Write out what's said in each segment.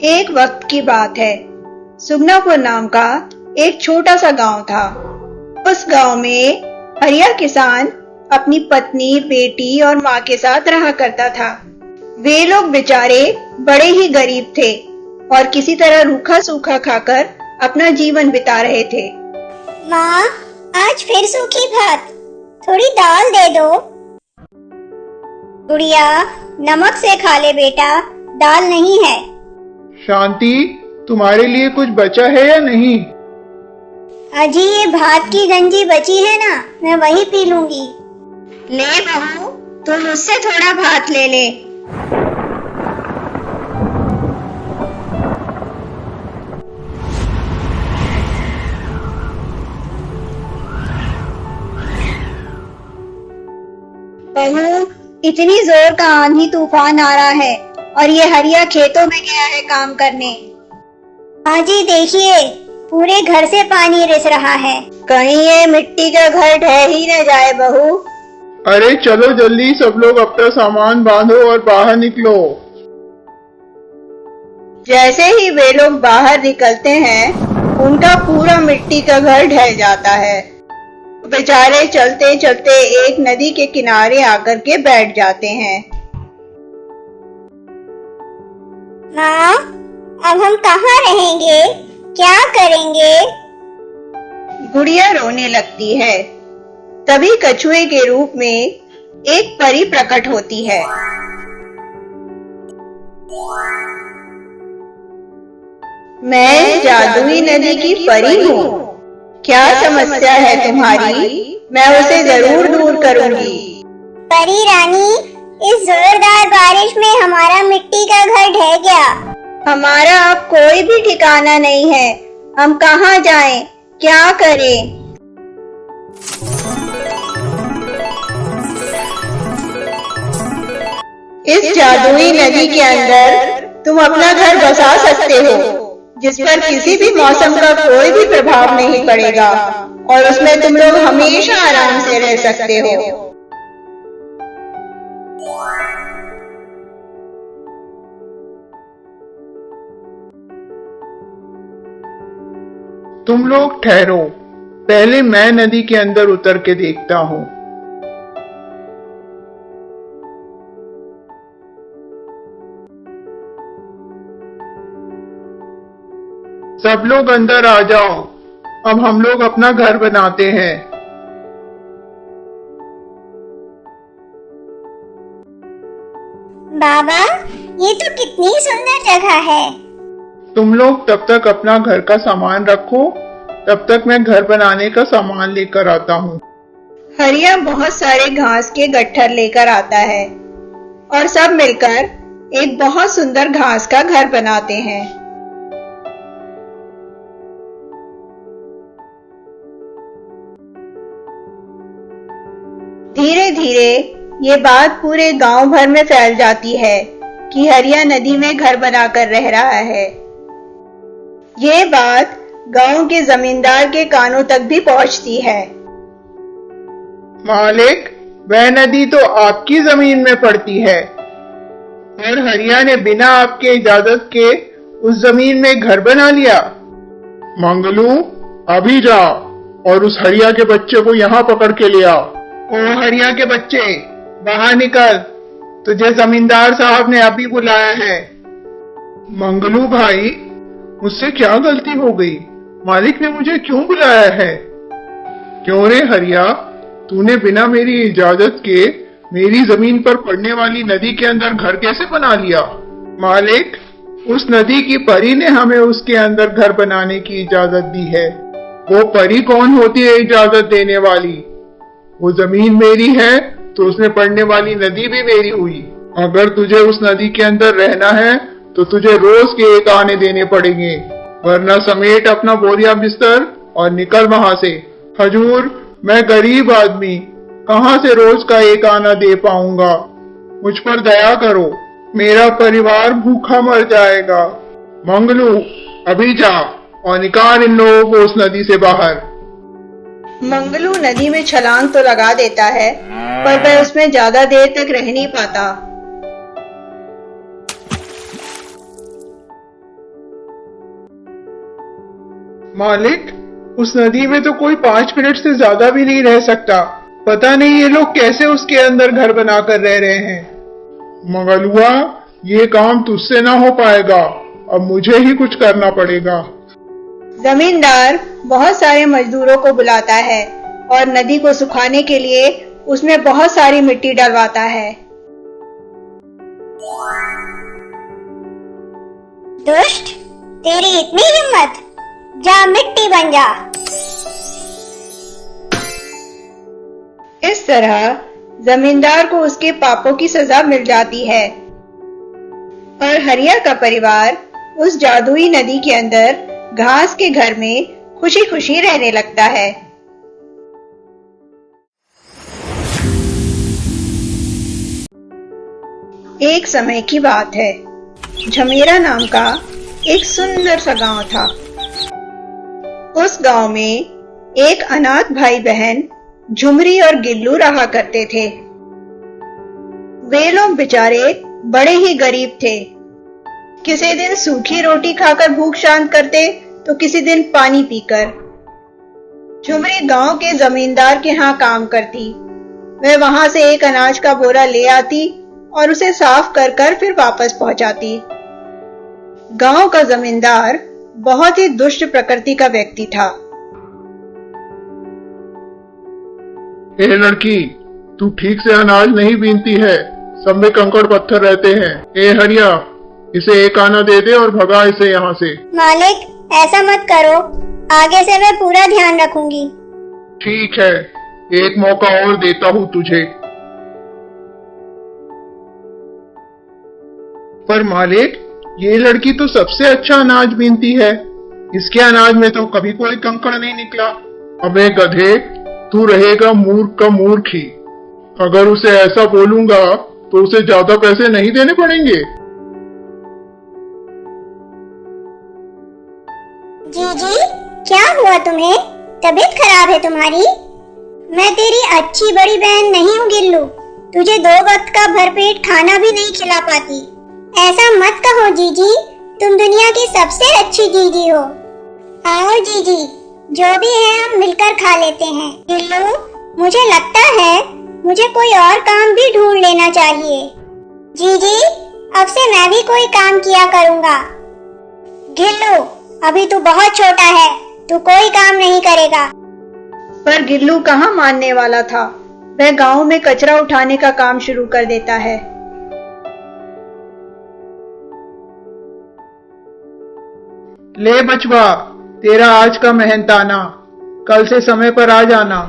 एक वक्त की बात है। सुगनापुर नाम का एक छोटा सा गांव था। उस गांव में हरिया किसान अपनी पत्नी, बेटी और माँ के साथ रहा करता था। वे लोग बेचारे बड़े ही गरीब थे और किसी तरह रूखा सूखा खाकर अपना जीवन बिता रहे थे। माँ, आज फिर सूखी भात, थोड़ी दाल दे दो। गुड़िया, नमक से खा ले बेटा, दाल नहीं है। शांति, तुम्हारे लिए कुछ बचा है या नहीं? अजी, ये भात की गंजी बची है ना, मैं वही पी लूंगी। ले बहू, तुम मुझसे थोड़ा भात ले ले। बहू, इतनी जोर का आंधी तूफान आ रहा है और ये हरिया खेतों में गया है काम करने। हाजी देखिए, पूरे घर से पानी रिस रहा है। कहीं ये मिट्टी का घर ढह ही न जाए बहू। अरे चलो जल्दी, सब लोग अपना सामान बांधो और बाहर निकलो। जैसे ही वे लोग बाहर निकलते हैं, उनका पूरा मिट्टी का घर ढह जाता है। बेचारे चलते चलते एक नदी के किनारे आकर के बैठ जाते हैं। माँ, अब हम कहाँ रहेंगे, क्या करेंगे? गुड़िया रोने लगती है। तभी कछुए के रूप में एक परी प्रकट होती है। मैं जादुई नदी की परी हूँ। क्या समस्या है तुम्हारी? मैं उसे जरूर दूर करूंगी। परी रानी, इस जोरदार बारिश में हमारा मिट्टी का घर ढह गया। हमारा अब कोई भी ठिकाना नहीं है। हम कहाँ जाएं? क्या करें? इस जादुई नदी के अंदर तुम अपना घर बसा सकते हो, जिस पर किसी भी मौसम का कोई भी प्रभाव नहीं पड़ेगा और उसमें तुम लोग हमेशा आराम से रह सकते हो। तुम लोग ठहरो, पहले मैं नदी के अंदर उतर के देखता हूँ। सब लोग अंदर आ जाओ, अब हम लोग अपना घर बनाते हैं। बाबा, ये तो कितनी सुंदर जगह है। तुम लोग तब तक अपना घर का सामान रखो, तब तक मैं घर बनाने का सामान लेकर आता हूँ। हरिया बहुत सारे घास के गट्ठर लेकर आता है और सब मिलकर एक बहुत सुंदर घास का घर बनाते हैं। धीरे धीरे ये बात पूरे गांव भर में फैल जाती है कि हरिया नदी में घर बनाकर रह रहा है। ये बात गांव के जमींदार के कानों तक भी पहुंचती है। मालिक, वह नदी तो आपकी जमीन में पड़ती है और हरिया ने बिना आपके इजाजत के उस जमीन में घर बना लिया। मंगलू, अभी जा और उस हरिया के बच्चे को यहाँ पकड़ के ले आ। ओ हरिया के बच्चे, बाहर निकल, तुझे जमींदार साहब ने अभी बुलाया है। मंगलू भाई, मुझसे क्या गलती हो गई? मालिक ने मुझे क्यों बुलाया है? क्यों रे हरिया, तूने बिना मेरी इजाजत के मेरी जमीन पर पड़ने वाली नदी के अंदर घर कैसे बना लिया? मालिक, उस नदी की परी ने हमें उसके अंदर घर बनाने की इजाजत दी है। वो परी कौन होती है इजाजत देने वाली? वो जमीन मेरी है तो उसमें पड़ने वाली नदी भी मेरी हुई। अगर तुझे उस नदी के अंदर रहना है तो तुझे रोज के एक आने देने पड़ेंगे, वरना समेट अपना बोरिया बिस्तर और निकल वहां से। हजूर, मैं गरीब आदमी कहाँ से रोज का एक आना दे पाऊंगा? मुझ पर दया करो, मेरा परिवार भूखा मर जाएगा। मंगलू, अभी जा और निकाल इन लोगों को उस नदी से बाहर। मंगलू नदी में छलांग तो लगा देता है, पर वह उसमें ज्यादा देर तक रह नहीं पाता। मालिक, उस नदी में तो कोई 5 मिनट से ज्यादा भी नहीं रह सकता। पता नहीं ये लोग कैसे उसके अंदर घर बनाकर रह रहे हैं। मंगलुआ, ये काम तुझसे ना हो पाएगा, अब मुझे ही कुछ करना पड़ेगा। जमींदार बहुत सारे मजदूरों को बुलाता है और नदी को सुखाने के लिए उसमें बहुत सारी मिट्टी डलवाता है। दुष्ट, तेरी इतनी हिम्मत, जा मिट्टी बन जा। इस तरह जमींदार को उसके पापों की सजा मिल जाती है और हरिया का परिवार उस जादुई नदी के अंदर घास के घर में खुशी खुशी रहने लगता है। एक समय की बात है, झमेरा नाम का एक सुंदर सा गांव था। उस गांव में एक अनाथ भाई बहन झुमरी और गिल्लू रहा करते थे। वे लोग बेचारे बड़े ही गरीब थे। किसी दिन सूखी रोटी खाकर भूख शांत करते तो किसी दिन पानी पीकर। झुमरी गांव के जमींदार के यहाँ काम करती। वह वहां से एक अनाज का बोरा ले आती और उसे साफ कर कर फिर वापस पहुंचाती। गांव का जमींदार बहुत ही दुष्ट प्रकृति का व्यक्ति था। ए लड़की, तू ठीक से अनाज नहीं बीनती है, सब में कंकड़ पत्थर रहते हैं। ए हरिया, इसे एक आना दे दे और भगा इसे यहाँ से। मालिक, ऐसा मत करो, आगे से मैं पूरा ध्यान रखूंगी। ठीक है, एक मौका और देता हूँ तुझे। पर मालिक, ये लड़की तो सबसे अच्छा अनाज बीनती है, इसके अनाज में तो कभी कोई कंकड़ नहीं निकला। अबे गधे, तू रहेगा मूर्ख का मूर्ख ही। अगर उसे ऐसा बोलूंगा तो उसे ज्यादा पैसे नहीं देने पड़ेंगे। जीजी, क्या हुआ तुम्हें? तबीयत खराब है तुम्हारी? मैं तेरी अच्छी बड़ी बहन नहीं हूँ गिल्लू, तुझे 2 वक्त का भरपेट खाना भी नहीं खिला पाती। ऐसा मत कहो जीजी, तुम दुनिया की सबसे अच्छी जीजी हो। आओ जीजी, जो भी है हम मिलकर खा लेते हैं। गिल्लू, मुझे लगता है मुझे कोई और काम भी ढूंढ लेना चाहिए। जीजी, अब से मैं भी कोई काम किया करूँगा। गिल्लू, अभी तू बहुत छोटा है, तू कोई काम नहीं करेगा। पर गिल्लू कहाँ मानने वाला था। वह गांव में कचरा उठाने का काम शुरू कर देता है। ले बचवा, तेरा आज का मेहनताना, कल से समय पर आ जाना।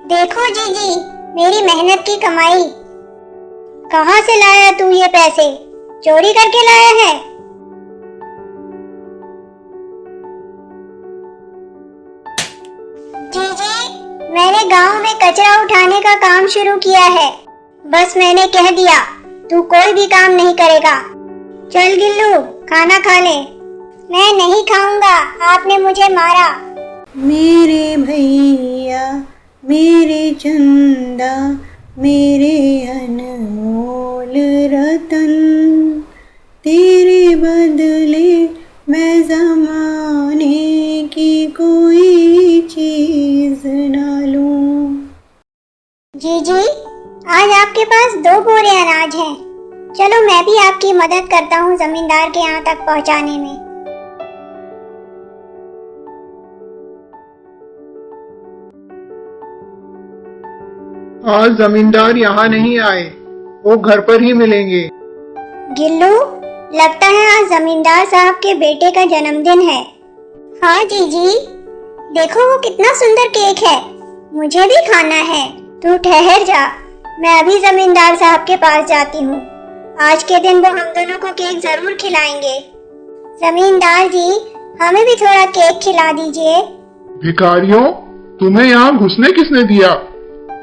देखो जीजी, मेरी मेहनत की कमाई। कहाँ से लाया तू ये पैसे? चोरी करके लाया है? जीजी, मैंने गांव में कचरा उठाने का काम शुरू किया है। बस मैंने कह दिया, तू कोई भी काम नहीं करेगा। चल गिल्लू, खाना खा ले। मैं नहीं खाऊंगा, आपने मुझे मारा। मेरे भैया, मेरे चंदा, मेरे अनमोल रतन, तेरे बदले मैं ज़माने की कोई चीज ना लूं। जीजी, आज आपके पास 2 बोरे अनाज हैं। चलो मैं भी आपकी मदद करता हूँ जमींदार के यहाँ तक पहुँचाने में। आज जमींदार यहाँ नहीं आए, वो घर पर ही मिलेंगे। गिल्लू, लगता है आज जमींदार साहब के बेटे का जन्मदिन है। हाँ जीजी, देखो वो कितना सुंदर केक है, मुझे भी खाना है। तू ठहर जा, मैं अभी जमींदार साहब के पास जाती हूँ। आज के दिन वो हम दोनों को केक जरूर खिलाएंगे। जमींदार जी, हमें भी थोड़ा केक खिला दीजिए। भिखारियों, तुम्हें यहाँ घुसने किसने दिया?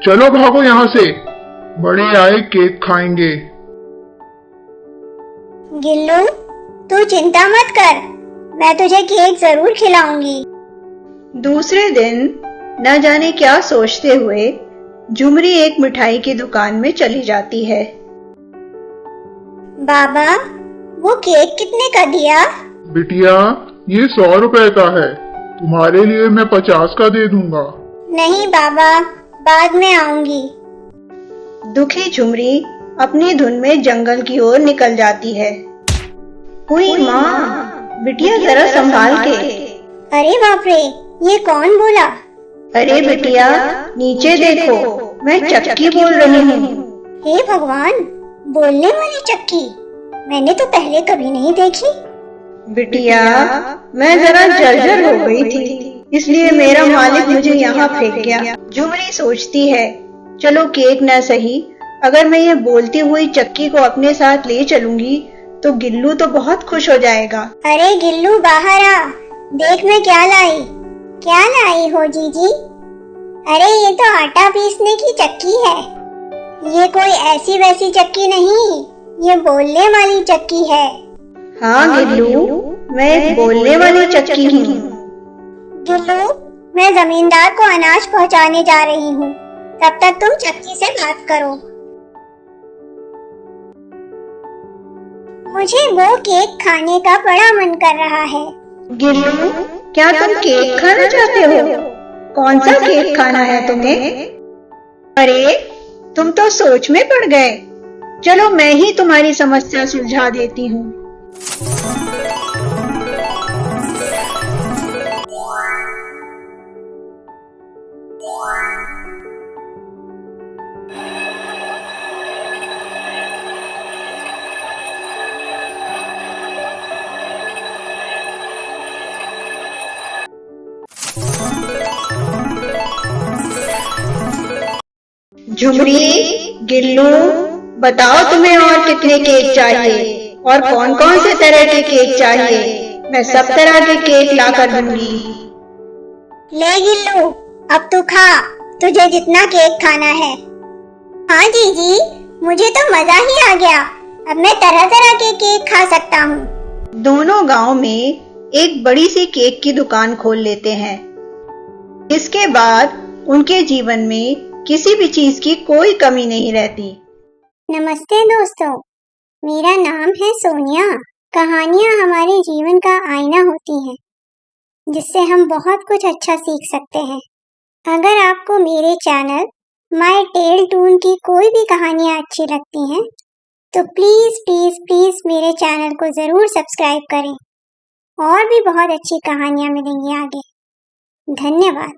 चलो भागो यहाँ से, बड़े आए केक खाएंगे। गिल्लू, तू चिंता मत कर, मैं तुझे केक जरूर खिलाऊंगी। दूसरे दिन न जाने क्या सोचते हुए झुमरी एक मिठाई की दुकान में चली जाती है। बाबा, वो केक कितने का दिया? बिटिया, ये 100 रुपए का है। तुम्हारे लिए मैं 50 का दे दूंगा। नहीं बाबा, बाद में आऊंगी। दुखी झुमरी अपनी धुन में जंगल की ओर निकल जाती है। हुई माँ, बिटिया जरा संभाल के। अरे बाप रे, ये कौन बोला? अरे बिटिया, नीचे देखो, मैं चक्की बोल रही हूँ। हे भगवान, बोलने वाली चक्की मैंने तो पहले कभी नहीं देखी। बिटिया, मैं जरा जर्जर हो गई थी, इसलिए मेरा मालिक मुझे यहाँ फेंक गया। झुमरी सोचती है, चलो केक न सही, अगर मैं ये बोलती हुई चक्की को अपने साथ ले चलूंगी तो गिल्लू तो बहुत खुश हो जाएगा। अरे गिल्लू, बाहर आ, देख मैं क्या लाई। क्या लाई हो जीजी? अरे ये तो आटा पीसने की चक्की है। ये कोई ऐसी वैसी चक्की नहीं, ये बोलने वाली चक्की है। हाँ गिल्लू, मैं एक बोलने वाली चक्की हूँ। गिल्लू, मैं जमींदार को अनाज पहुंचाने जा रही हूँ, तब तक तुम चक्की से बात करो। मुझे वो केक खाने का बड़ा मन कर रहा है। गिल्लू, क्या तुम केक खाना चाहते हो? कौन सा केक खाना है तुम्हें? अरे, तुम तो सोच में पड़ गए। चलो मैं ही तुम्हारी समस्या सुलझा देती हूँ। झुमरी, गिल्लू, बताओ तुम्हें और कितने केक चाहिए और कौन कौन से तरह के केक चाहिए? मैं सब तरह के केक ला कर दूंगी। ले गिल्लू, अब तू खा, तुझे जितना केक खाना है। हाँ जीजी, मुझे तो मजा ही आ गया, अब मैं तरह तरह के केक खा सकता हूँ। दोनों गांव में एक बड़ी सी केक की दुकान खोल लेते हैं। इसके बाद उनके जीवन में किसी भी चीज की कोई कमी नहीं रहती। नमस्ते दोस्तों, मेरा नाम है सोनिया। कहानियाँ हमारे जीवन का आईना होती हैं, जिससे हम बहुत कुछ अच्छा सीख सकते हैं। अगर आपको मेरे चैनल माय टेल टून की कोई भी कहानियाँ अच्छी लगती हैं, तो प्लीज प्लीज प्लीज मेरे चैनल को जरूर सब्सक्राइब करें। और भी बहुत अच्छी कहानियाँ मिलेंगी आगे। धन्यवाद।